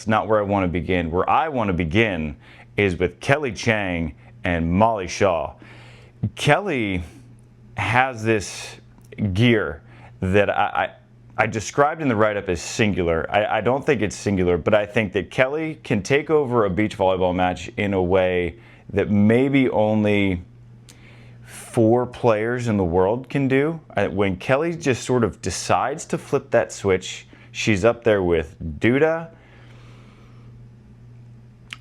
that's not where I want to begin. Where I want to begin is with Kelly Cheng and Molly Shaw. Kelly has this gear that I described in the write-up as singular. I don't think it's singular, but I think that Kelly can take over a beach volleyball match in a way that maybe only 4 players in the world can do. When Kelly just sort of decides to flip that switch, she's up there with Duda.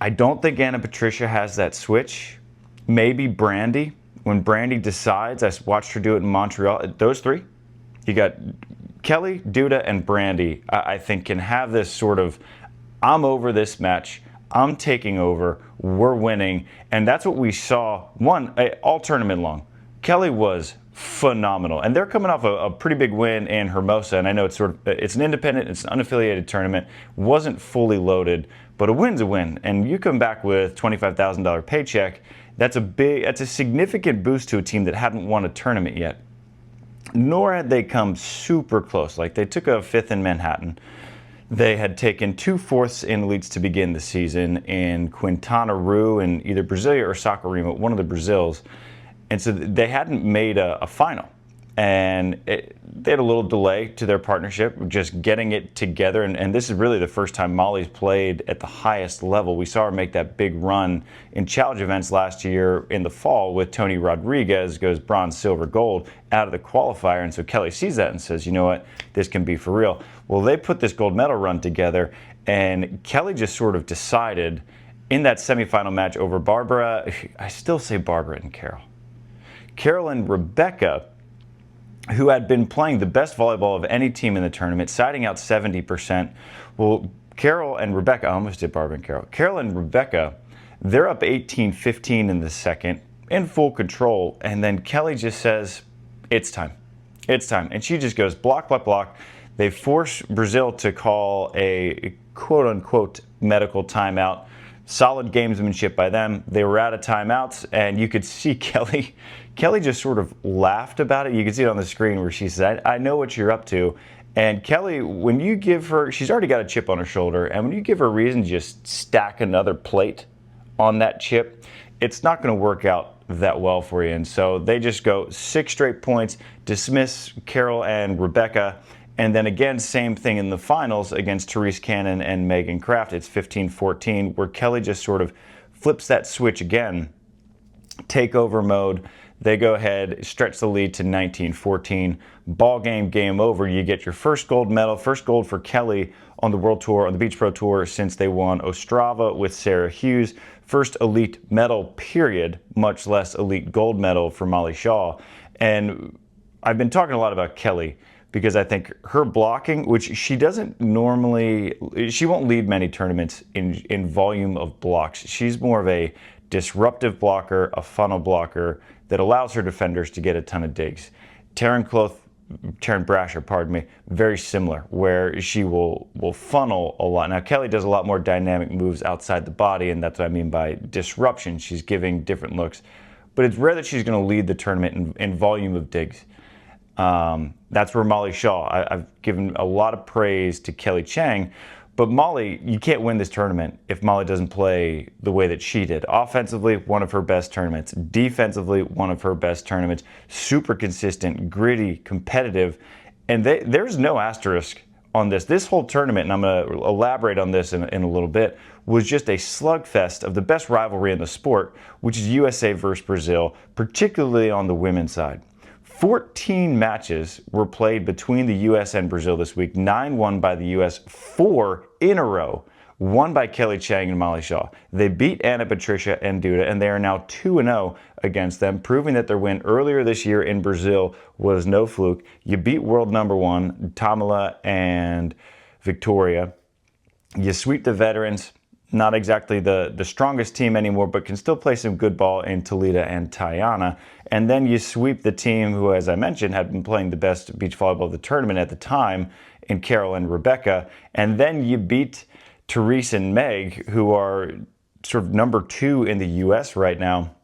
I don't think Anna Patricia has that switch. Maybe Brandy. When Brandy decides, I watched her do it in Montreal. Those 3, you got Kelly, Duda, and Brandy, I think can have this sort of, I'm over this match, I'm taking over, we're winning. And that's what we saw, all tournament long. Kelly was phenomenal. And they're coming off a pretty big win in Hermosa. And I know it's an independent, it's an unaffiliated tournament, wasn't fully loaded, but a win's a win. And you come back with $25,000 paycheck, that's a significant boost to a team that hadn't won a tournament yet. Nor had they come super close. Like, they took a 5th in Manhattan. They had taken 2 4ths in elites to begin the season in Quintana Roo in either Brasilia or Saquarema, one of the Brazils. And so they hadn't made a final. And they had a little delay to their partnership, just getting it together. And this is really the first time Molly's played at the highest level. We saw her make that big run in challenge events last year in the fall with Tony Rodriguez, goes bronze, silver, gold out of the qualifier. And so Kelly sees that and says, you know what, this can be for real. Well, they put this gold medal run together, and Kelly just sort of decided in that semifinal match over Barbara, I still say Barbara and Carol. Carol and Rebecca, who had been playing the best volleyball of any team in the tournament, siding out 70%. Well, Carol and Rebecca, I almost did Barbara and Carol. Carol and Rebecca, they're up 18-15 in the second, in full control, and then Kelly just says, it's time. It's time. And she just goes block, block, block. They force Brazil to call a quote-unquote medical timeout. Solid gamesmanship by them. They were out of timeouts, and you could see Kelly just sort of laughed about it. You could see it on the screen where she said, I know what you're up to. And Kelly, when you give her, she's already got a chip on her shoulder, and when you give her a reason to just stack another plate on that chip, it's not going to work out that well for you. And so they just go 6 straight points, dismiss Carol and Rebecca. And then again, same thing in the finals against Therese Cannon and Megan Kraft. It's 15-14, where Kelly just sort of flips that switch again, takeover mode. They go ahead, stretch the lead to 19-14. Ball game, game over. You get your first gold medal, first gold for Kelly on the World Tour, on the Beach Pro Tour, since they won Ostrava with Sarah Hughes. First elite medal, period, much less elite gold medal for Molly Shaw. And I've been talking a lot about Kelly, because I think her blocking, which she doesn't normally, she won't lead many tournaments in volume of blocks. She's more of a disruptive blocker, a funnel blocker that allows her defenders to get a ton of digs. Taryn Brasher, pardon me, very similar, where she will funnel a lot. Now, Kelly does a lot more dynamic moves outside the body, and that's what I mean by disruption. She's giving different looks. But it's rare that she's going to lead the tournament in volume of digs. That's where Molly Shaw, I've given a lot of praise to Kelly Cheng, but Molly, you can't win this tournament if Molly doesn't play the way that she did. Offensively, one of her best tournaments. Defensively, one of her best tournaments. Super consistent, gritty, competitive, and there's no asterisk on this. This whole tournament, and I'm going to elaborate on this in a little bit, was just a slugfest of the best rivalry in the sport, which is USA versus Brazil, particularly on the women's side. 14 matches were played between the U.S. and Brazil this week. 9 won by the U.S., 4 in a row won by Kelly Cheng and Molly Shaw. They beat Anna Patricia and Duda, and they are now 2-0 against them, proving that their win earlier this year in Brazil was no fluke. You beat world number 1, Tamila and Victoria. You sweep the veterans. Not exactly the strongest team anymore, but can still play some good ball in Talita and Tayana. And then you sweep the team who, as I mentioned, had been playing the best beach volleyball of the tournament at the time in Carol and Rebecca. And then you beat Therese and Meg, who are sort of number 2 in the U.S. right now.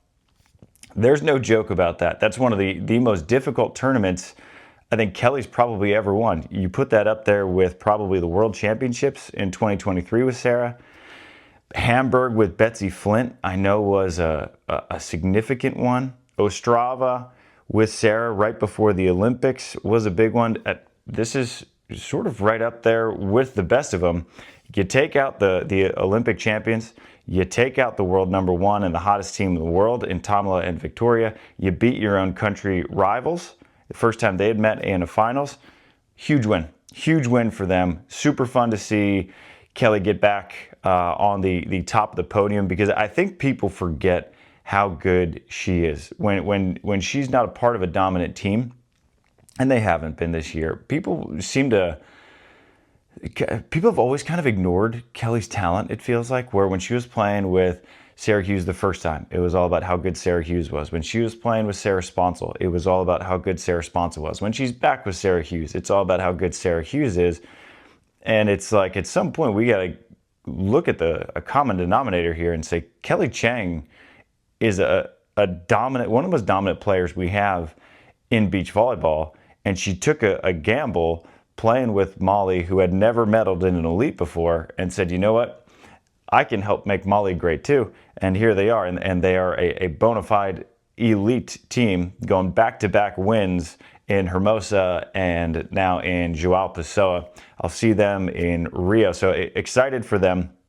There's no joke about that. That's one of the most difficult tournaments I think Kelly's probably ever won. You put that up there with probably the World Championships in 2023 with Sarah. Hamburg with Betsy Flint, I know was a significant one. Ostrava with Sarah right before the Olympics was a big one. This is sort of right up there with the best of them. You take out the Olympic champions, you take out the world number one and the hottest team in the world in Tamila and Victoria, you beat your own country rivals the first time they had met in a finals. Huge win for them. Super fun to see Kelly get back on the top of the podium, because I think people forget how good she is when she's not a part of a dominant team, and they haven't been this year. People have always kind of ignored Kelly's talent, it feels like, where when she was playing with Sarah Hughes the first time, it was all about how good Sarah Hughes was. When she was playing with Sarah Sponsel, it was all about how good Sarah Sponsel was. When she's back with Sarah Hughes, it's all about how good Sarah Hughes is. And it's like, at some point, we got to look at a common denominator here and say, Kelly Cheng is a dominant, one of the most dominant players we have in beach volleyball. And she took a gamble playing with Molly, who had never medaled in an elite before, and said, you know what? I can help make Molly great too. And here they are. And they are a bona fide elite team, going back-to-back wins in Hermosa and now in Joao Pessoa. I'll see them in Rio. So excited for them.